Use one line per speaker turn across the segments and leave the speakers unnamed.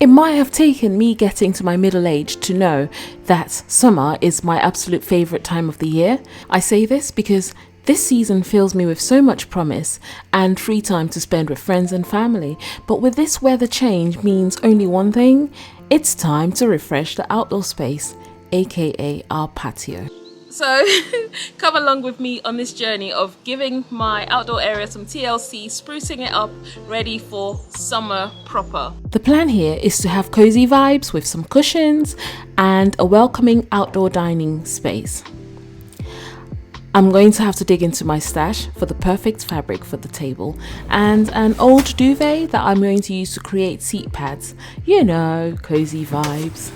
It might have taken me getting to my middle age to know that summer is my absolute favourite time of the year. I say this because this season fills me with so much promise and free time to spend with friends and family. But with this weather change means only one thing: it's time to refresh the outdoor space, aka our patio. So come along with me on this journey of giving my outdoor area some TLC, sprucing it up, ready for summer proper. The plan here is to have cozy vibes with some cushions and a welcoming outdoor dining space. I'm going to have to dig into my stash for the perfect fabric for the table and an old duvet that I'm going to use to create seat pads. You know, cozy vibes.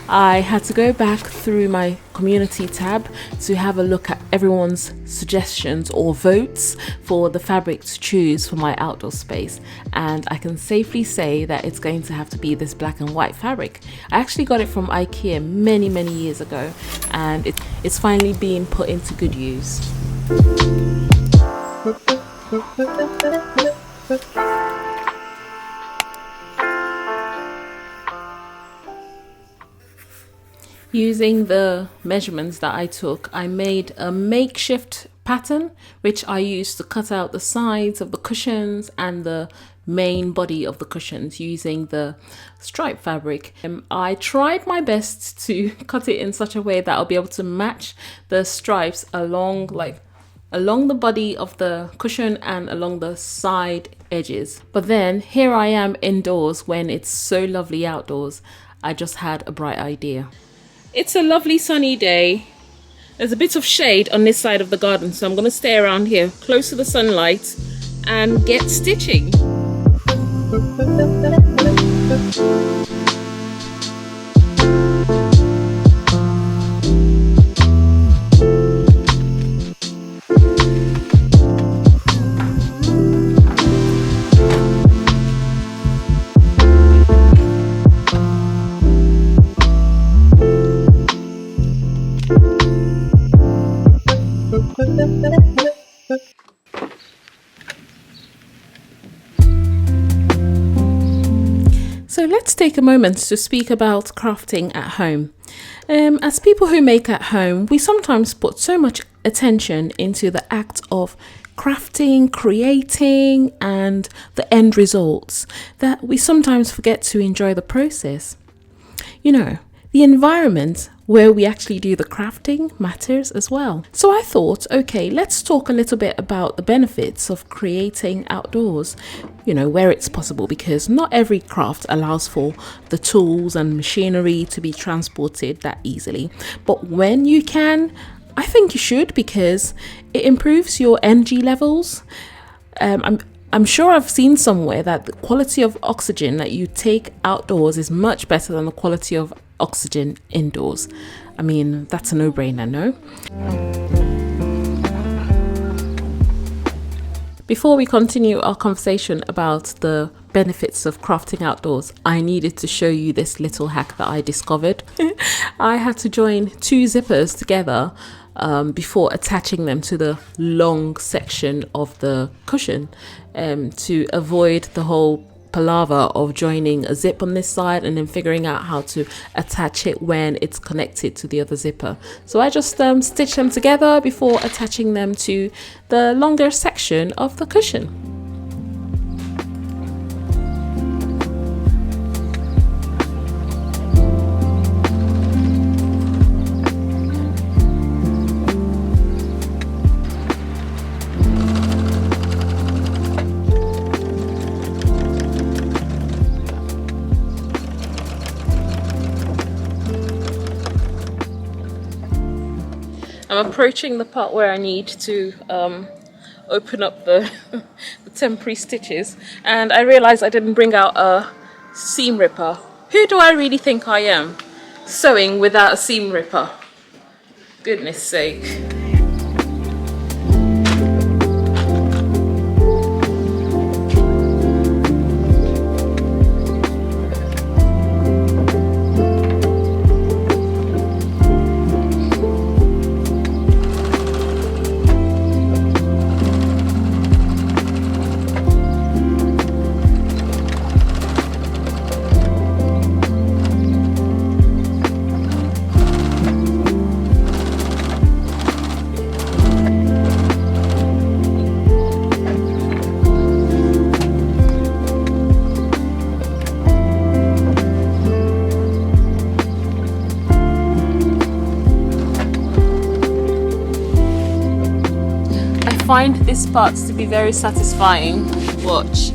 I had to go back through my community tab to have a look at everyone's suggestions or votes for the fabric to choose for my outdoor space, and I can safely say that it's going to have to be this black and white fabric. I actually got it from IKEA many years ago, and it's finally being put into good use. Using the measurements that I took, I made a makeshift pattern which I used to cut out the sides of the cushions and the main body of the cushions using the stripe fabric. I tried my best to cut it in such a way that I'll be able to match the stripes along the body of the cushion and along the side edges. But then here I am indoors when it's so lovely outdoors. I just had a bright idea. It's a lovely sunny day. There's a bit of shade on this side of the garden, so I'm going to stay around here close to the sunlight and get stitching. So let's take a moment to speak about crafting at home. As people who make at home, we sometimes put so much attention into the act of crafting, creating, and the end results that we sometimes forget to enjoy the process. You know, the environment where we actually do the crafting matters as well. So I thought, okay, let's talk a little bit about the benefits of creating outdoors, you know, where it's possible, because not every craft allows for the tools and machinery to be transported that easily. But when you can, I think you should, because it improves your energy levels. I'm sure I've seen somewhere that the quality of oxygen that you take outdoors is much better than the quality of oxygen indoors. I mean, that's a no-brainer, no? Before we continue our conversation about the benefits of crafting outdoors, I needed to show you this little hack that I discovered. I had to join two zippers together before attaching them to the long section of the cushion to avoid the whole palaver of joining a zip on this side and then figuring out how to attach it when it's connected to the other zipper. So I just stitched them together before attaching them to the longer section of the cushion. I'm approaching the part where I need to open up the temporary stitches, and I realized I didn't bring out a seam ripper. Who do I really think I am, sewing without a seam ripper? Goodness sake. find this part to be very satisfying. Watch.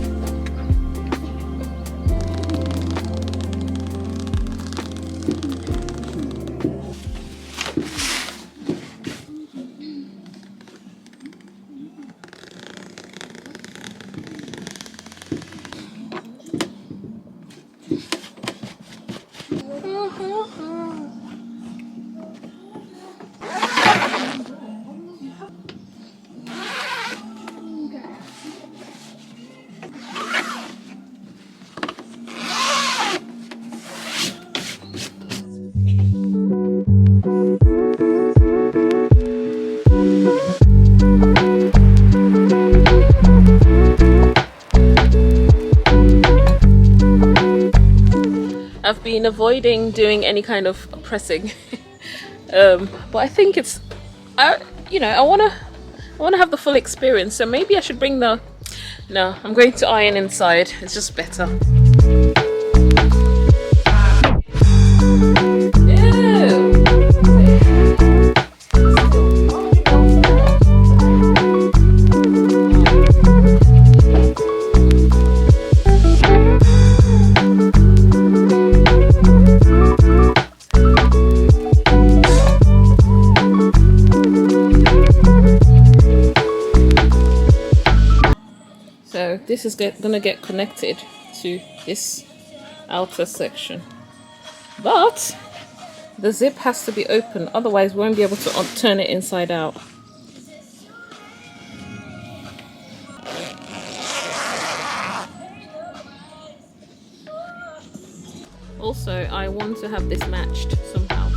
I've been avoiding doing any kind of pressing, but I think it's, I wanna have the full experience. So maybe I should bring the. No, I'm going to iron inside. It's just better. So this is gonna get connected to this outer section, but the zip has to be open, otherwise we won't be able to turn it inside out. Also, I want to have this matched somehow.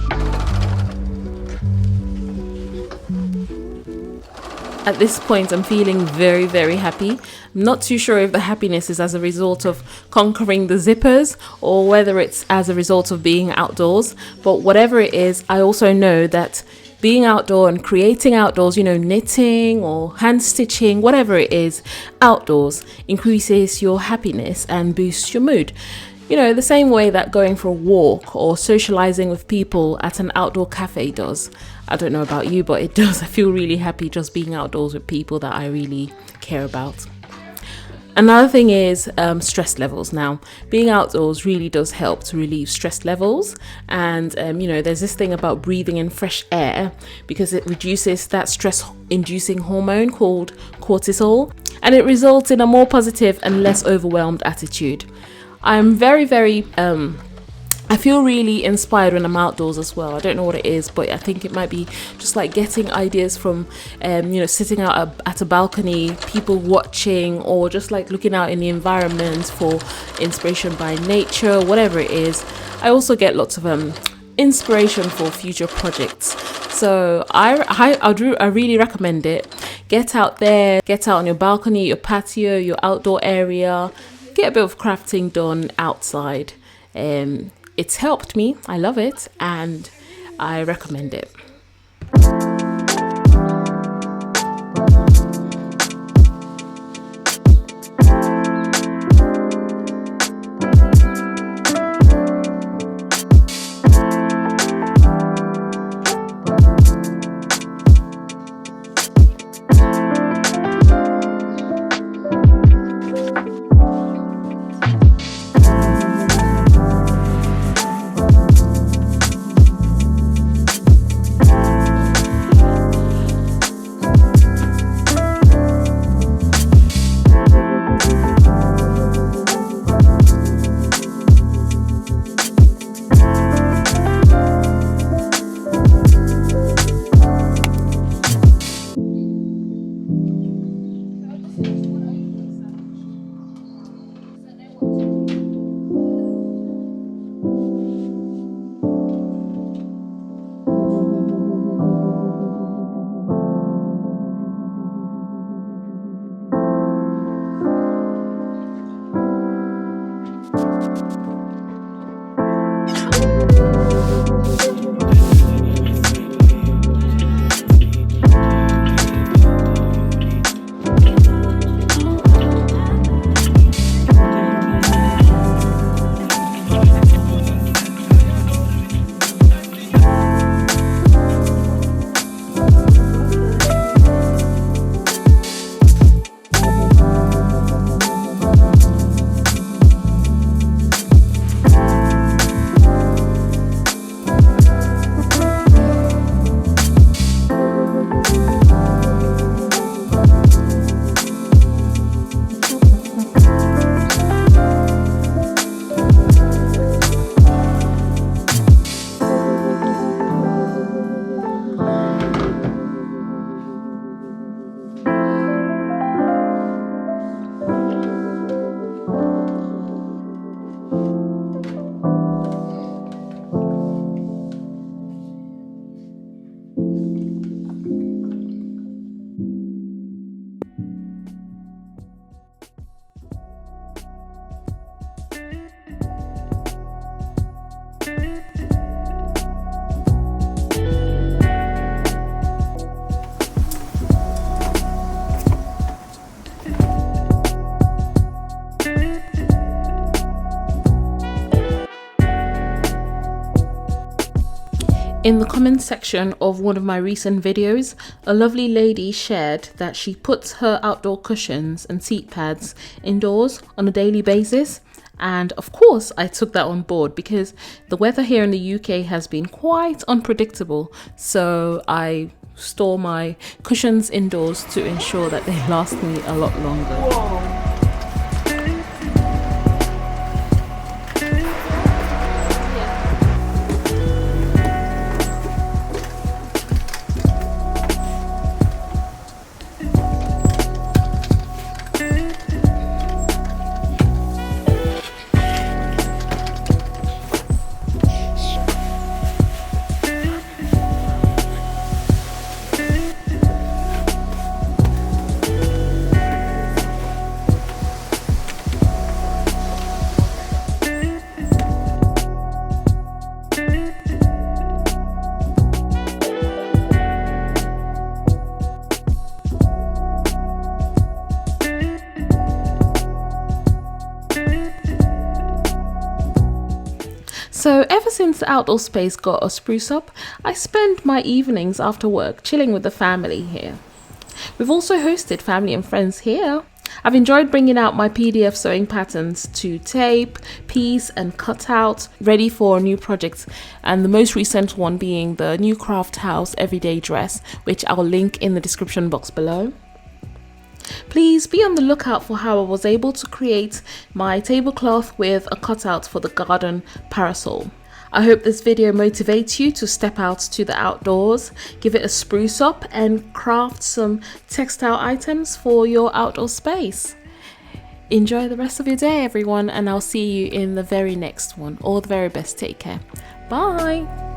At this point, I'm feeling very, very happy. I'm not too sure if the happiness is as a result of conquering the zippers or whether it's as a result of being outdoors. But whatever it is, I also know that being outdoor and creating outdoors, you know, knitting or hand stitching, whatever it is, outdoors increases your happiness and boosts your mood. You know, the same way that going for a walk or socializing with people at an outdoor cafe does. I don't know about you, but it does. I feel really happy just being outdoors with people that I really care about. Another thing is stress levels. Now, being outdoors really does help to relieve stress levels. And, you know, there's this thing about breathing in fresh air because it reduces that stress-inducing hormone called cortisol. And it results in a more positive and less overwhelmed attitude. I'm very, very, I feel really inspired when I'm outdoors as well. I don't know what it is, but I think it might be just like getting ideas from, you know, sitting out at a balcony, people watching, or just like looking out in the environment for inspiration by nature, whatever it is. I also get lots of inspiration for future projects. So I really recommend it. Get out there, get out on your balcony, your patio, your outdoor area. Get a bit of crafting done outside. It's helped me. I love it and I recommend it. In the comments section of one of my recent videos, a lovely lady shared that she puts her outdoor cushions and seat pads indoors on a daily basis. And of course, I took that on board because the weather here in the UK has been quite unpredictable. So I store my cushions indoors to ensure that they last me a lot longer. Whoa. So ever since the outdoor space got a spruce up, I spend my evenings after work chilling with the family here. We've also hosted family and friends here. I've enjoyed bringing out my PDF sewing patterns to tape, piece and cut out, ready for new projects, and the most recent one being the new craft house everyday dress, which I'll link in the description box below. Please be on the lookout for how I was able to create my tablecloth with a cutout for the garden parasol. I hope this video motivates you to step out to the outdoors, give it a spruce up and craft some textile items for your outdoor space. Enjoy the rest of your day everyone, and I'll see you in the very next one. All the very best. Take care. Bye.